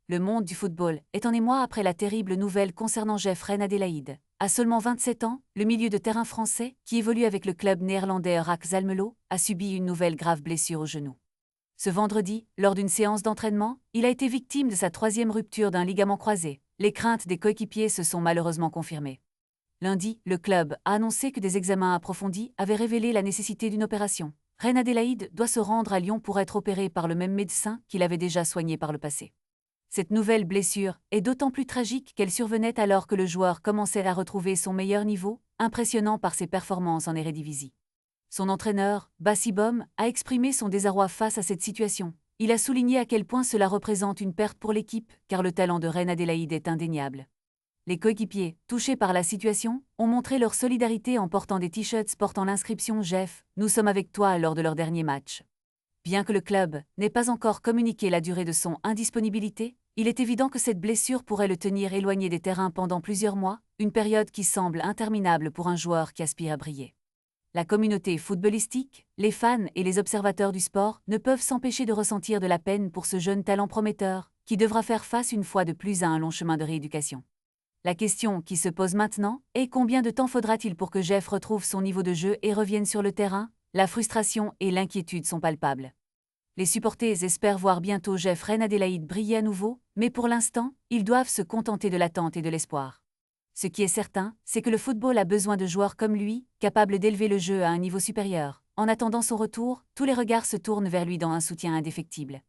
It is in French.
Le monde du football est en émoi après la terrible nouvelle concernant Jeff Reine Adélaïde. À seulement 27 ans, le milieu de terrain français, qui évolue avec le club néerlandais RAC Almelo, a subi une nouvelle grave blessure au genou. Ce vendredi, lors d'une séance d'entraînement, il a été victime de sa troisième rupture d'un ligament croisé. Les craintes des coéquipiers se sont malheureusement confirmées. Lundi, le club a annoncé que des examens approfondis avaient révélé la nécessité d'une opération. Reine Adélaïde doit se rendre à Lyon pour être opéré par le même médecin qu'il avait déjà soigné par le passé. Cette nouvelle blessure est d'autant plus tragique qu'elle survenait alors que le joueur commençait à retrouver son meilleur niveau, impressionnant par ses performances en Eredivisie. Son entraîneur, Bassi Bom, a exprimé son désarroi face à cette situation. Il a souligné à quel point cela représente une perte pour l'équipe, car le talent de Reine Adélaïde est indéniable. Les coéquipiers, touchés par la situation, ont montré leur solidarité en portant des t-shirts portant l'inscription « Jeff, nous sommes avec toi » lors de leur dernier match. Bien que le club n'ait pas encore communiqué la durée de son indisponibilité, il est évident que cette blessure pourrait le tenir éloigné des terrains pendant plusieurs mois, une période qui semble interminable pour un joueur qui aspire à briller. La communauté footballistique, les fans et les observateurs du sport ne peuvent s'empêcher de ressentir de la peine pour ce jeune talent prometteur, qui devra faire face une fois de plus à un long chemin de rééducation. La question qui se pose maintenant est combien de temps faudra-t-il pour que Jeff retrouve son niveau de jeu et revienne sur le terrain? La frustration et l'inquiétude sont palpables. Les supporters espèrent voir bientôt Jeff Reine Adélaïde briller à nouveau, mais pour l'instant, ils doivent se contenter de l'attente et de l'espoir. Ce qui est certain, c'est que le football a besoin de joueurs comme lui, capables d'élever le jeu à un niveau supérieur. En attendant son retour, tous les regards se tournent vers lui dans un soutien indéfectible.